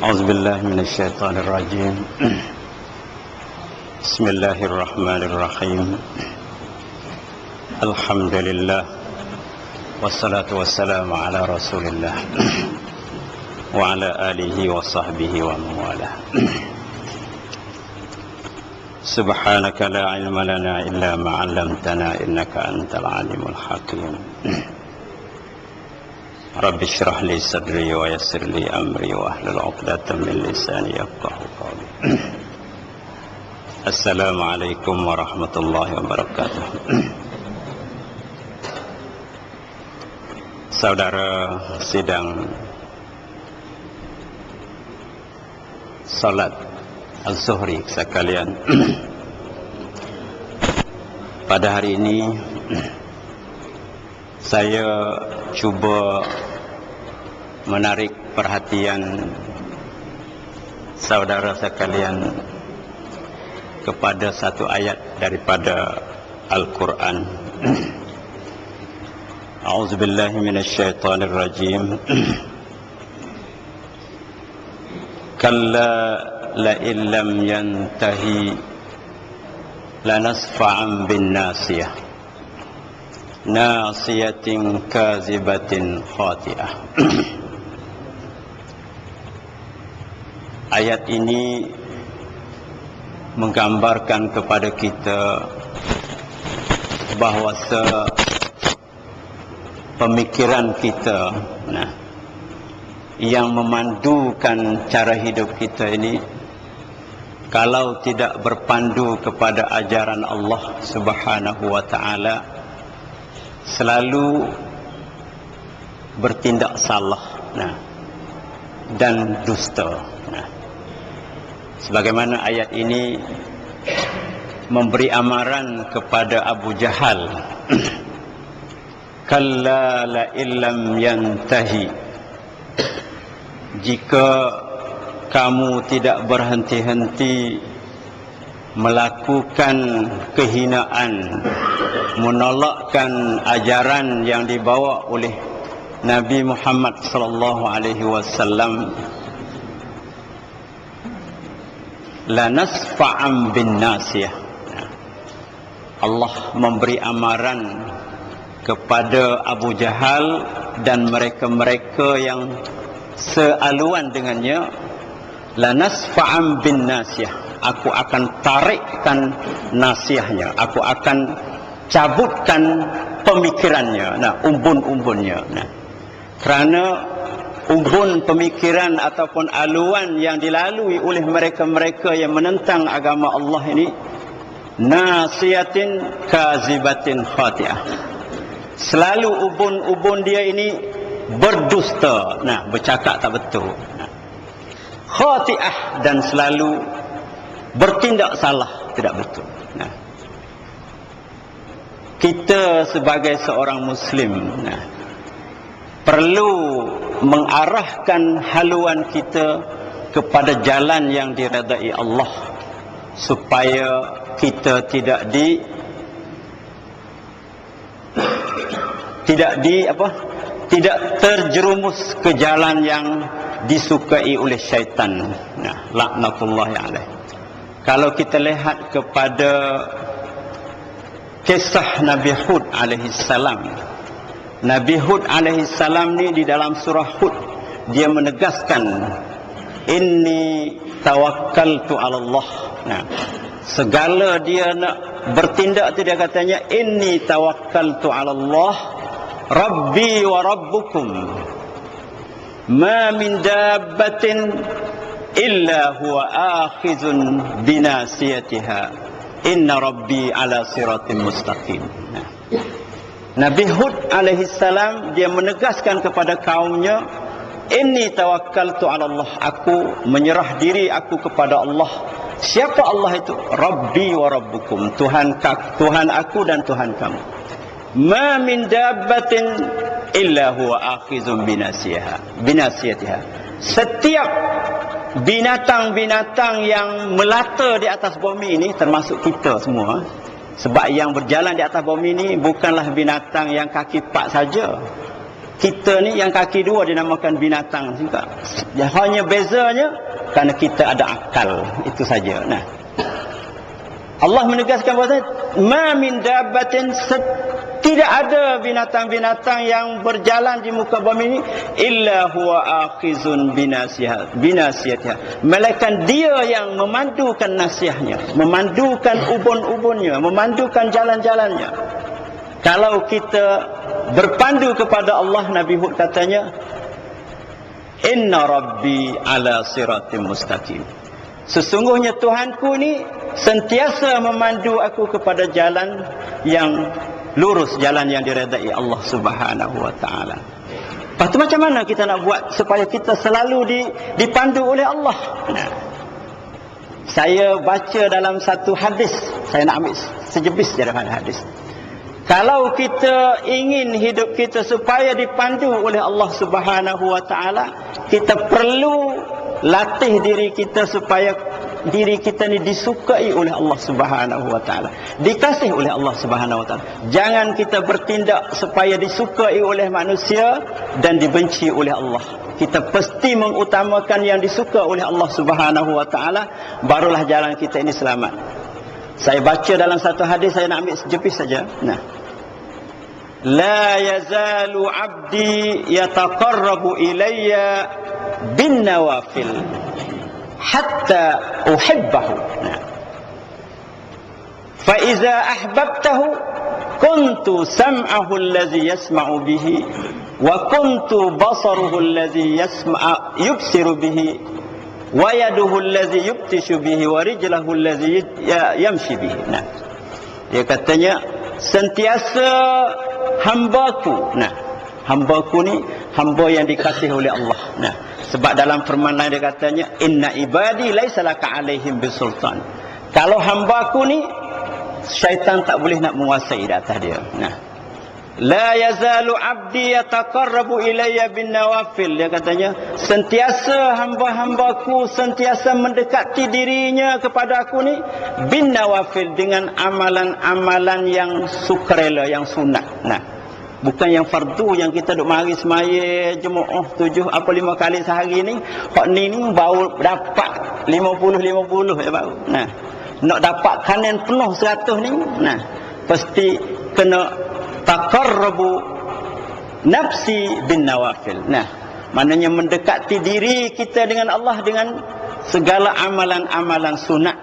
أعوذ بالله من الشيطان الرجيم. بسم الله الرحمن الرحيم. الحمد لله والصلاة والسلام على رسول الله وعلى آله وصحبه ومن والاه. سبحانك لا علم لنا إلا ما علمتنا إنك أنت العليم الحكيم. رب اشرح لي صدري ويسر لي أمري واحلل عقدة من لساني يفقهوا قولي. السلام عليكم ورحمة الله وبركاته. Saudara sidang salat al-zuhri sekalian, pada hari ini saya cuba menarik perhatian saudara sekalian kepada satu ayat daripada Al-Quran. A'udzubillahi minasyaitonir rajim. Kalla la illam yantahi lanasfa'an bin nasiyah nasiyatin kazibatin khati'ah. Ayat ini menggambarkan kepada kita bahawa pemikiran kita yang memandukan cara hidup kita ini, kalau tidak berpandu kepada ajaran Allah Subhanahu wa ta'ala, selalu bertindak salah dan dusta. Sebagaimana ayat ini memberi amaran kepada Abu Jahal, kalla la illam yantahi, jika kamu tidak berhenti-henti melakukan kehinaan, menolakkan ajaran yang dibawa oleh Nabi Muhammad sallallahu alaihi wasallam, lanasfa'an bin nasiyah. Allah memberi amaran kepada Abu Jahal dan mereka-mereka yang sealuan dengannya, lanasfa'an bin nasiyah, aku akan tarikkan nasiahnya, aku akan cabutkan pemikirannya, umbun-umbunnya. Kerana umbun pemikiran ataupun aluan yang dilalui oleh mereka-mereka yang menentang agama Allah ini, nasiyatin kazibatin khati'ah, selalu ubun-ubun dia ini berdusta, bercakap tak betul, khati'ah, dan selalu bertindak salah, tidak betul. Kita sebagai seorang Muslim perlu mengarahkan haluan kita kepada jalan yang diredai Allah, supaya kita tidak terjerumus ke jalan yang disukai oleh syaitan. Laknatullahi alaih. Kalau kita lihat kepada kisah Nabi Hud alaihi salam, Nabi Hud alaihi salam ni di dalam surah Hud, dia menegaskan, inni tawakkaltu ala Allah. Segala dia nak bertindak tu, dia katanya, inni tawakkaltu ala Allah rabbi wa rabbukum ma min dabbatin illa huwa akhizun binasiyatiha inna rabbi ala siratim mustaqim. Nabi Hud alaihi salam dia menegaskan kepada kaumnya, inni tawakkaltu ala Allah, aku menyerah diri aku kepada Allah. Siapa Allah itu? Rabbi wa rabbukum, Tuhan aku dan Tuhan kamu. Ma min dabbatin illa huwa akhizun binasiyatiha. Setiap binatang-binatang yang melata di atas bumi ini, termasuk kita semua, sebab yang berjalan di atas bumi ini bukanlah binatang yang kaki empat saja, Kita ni yang kaki dua dinamakan binatang juga. Hanya bezanya kerana kita ada akal. Itu saja. Nah, Allah menegaskan bahawa ma min dabbatin, tidak ada binatang-binatang yang berjalan di muka bumi ini illa huwa akhizun binasiyatiha. Melainkan dia yang memandukan nasiahnya, memandukan ubun-ubunnya, memandukan jalan-jalannya. Kalau kita berpandu kepada Allah, Nabi Hud katanya, inna rabbi ala siratim mustaqim. Sesungguhnya Tuhanku ni sentiasa memandu aku kepada jalan yang lurus, jalan yang diredai Allah Subhanahu wa taala. Lepas tu macam mana kita nak buat supaya kita selalu dipandu oleh Allah? Nah, saya baca dalam satu hadis, saya nak ambil sejebis daripada hadis. Kalau kita ingin hidup kita supaya dipandu oleh Allah Subhanahu wa taala, kita perlu latih diri kita supaya diri kita ni disukai oleh Allah Subhanahu wa taala, dikasihi oleh Allah Subhanahu wa taala. Jangan kita bertindak supaya disukai oleh manusia dan dibenci oleh Allah. Kita pasti mengutamakan yang disuka oleh Allah Subhanahu wa taala, barulah jalan kita ini selamat. Saya baca dalam satu hadis, saya nak ambil sejepit saja. Nah, la yazalu abdi yataqarrabu ilayya bin nawafil hatta uhibbahu. Fa iza ahbabtahu kuntu sam'ahu allazi yasma'u bihi wa kuntu basaruhu allazi yubsiru bihi wa yaduhu allazi yubtishu bihi wa rijlahu allazi yamshi bihi. Nah, dia katanya sentiasa hambaku. Nah, hambaku ni hamba yang dikasihi oleh Allah. Nah, sebab dalam firman lain dia katanya, inna ibadi laisa laka alaihim bisultan. Kalau hambaku ni, syaitan tak boleh nak menguasai di atas dia. Nah, la yazalu abdi yataqarrabu ilayya bin nawafil. Dia katanya sentiasa hamba-hambaku sentiasa mendekati dirinya kepada aku ni bin nawafil, dengan amalan-amalan yang sukarela, yang sunat. Nah, bukan yang fardu yang kita duk mari semaya jemaah 7 apa 5 kali sehari ni. Hak ni baru dapat 50 ya baru. Nah, nak dapat kanan penuh 100 ni, nah, pasti kena taqarrabu nafsi bin nawafil. Nah, maknanya mendekati diri kita dengan Allah dengan segala amalan-amalan sunat.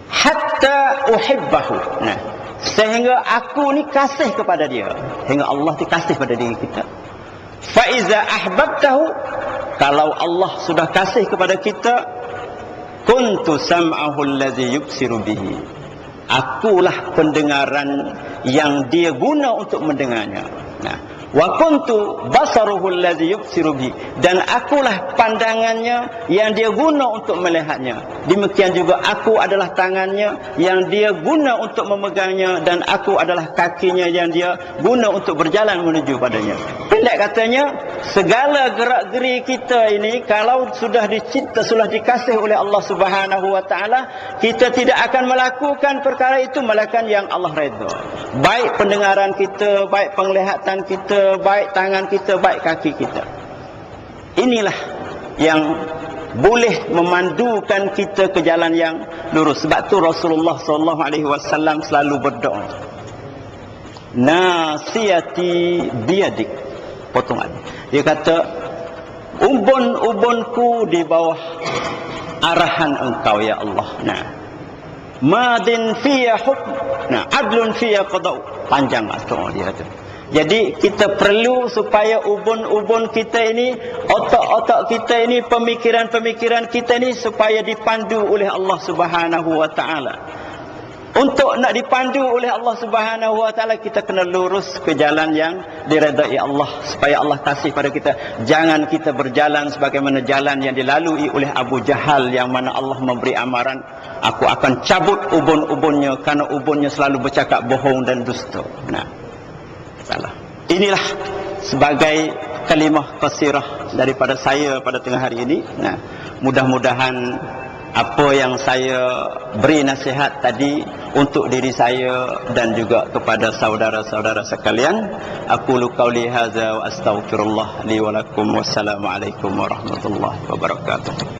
Hatta uhibbahu. Nah, sehingga aku ni kasih kepada dia, hingga Allah dikasih pada diri kita. Fa iza ahbabtahu, kalau Allah sudah kasih kepada kita, kuntu sam'ahu allazi yubsiru bihi, akulah pendengaran yang dia guna untuk mendengarnya. Nah, wa kuntu basaruhu allazi yubsiru bihi, dan akulah pandangannya yang dia guna untuk melihatnya. Demikian juga aku adalah tangannya yang dia guna untuk memegangnya, dan aku adalah kakinya yang dia guna untuk berjalan menuju padanya. Pendek katanya, segala gerak-geri kita ini kalau sudah dicipta, sudah dikasih oleh Allah Subhanahu wa taala, kita tidak akan melakukan perkara itu melainkan yang Allah redha. Baik pendengaran kita, baik penglihatan kita, baik tangan kita, baik kaki kita. Inilah yang boleh memandukan kita ke jalan yang lurus. Sebab tu Rasulullah SAW selalu berdoa, nasiyati biyadik, potongan. Dia kata, ubun-ubunku di bawah arahan engkau ya Allah. Nah, madin fiya hukm, nah, adlun fiya qada'. Panjang doa dia kata. Jadi kita perlu supaya ubun-ubun kita ini, otak-otak kita ini, pemikiran-pemikiran kita ini supaya dipandu oleh Allah Subhanahu wa taala. Untuk nak dipandu oleh Allah Subhanahu wa taala, kita kena lurus ke jalan yang diredai Allah, supaya Allah kasih pada kita. Jangan kita berjalan sebagaimana jalan yang dilalui oleh Abu Jahal, yang mana Allah memberi amaran, aku akan cabut ubun-ubunnya kerana ubunnya selalu bercakap bohong dan dusta. Nah, salah. Inilah sebagai kalimah qasirah daripada saya pada tengah hari ini. Nah, mudah-mudahan apa yang saya beri nasihat tadi untuk diri saya dan juga kepada saudara-saudara sekalian. Aqulu qauli hadza wa astaghfirullah li wa lakum. Wassalamualaikum warahmatullahi wabarakatuh.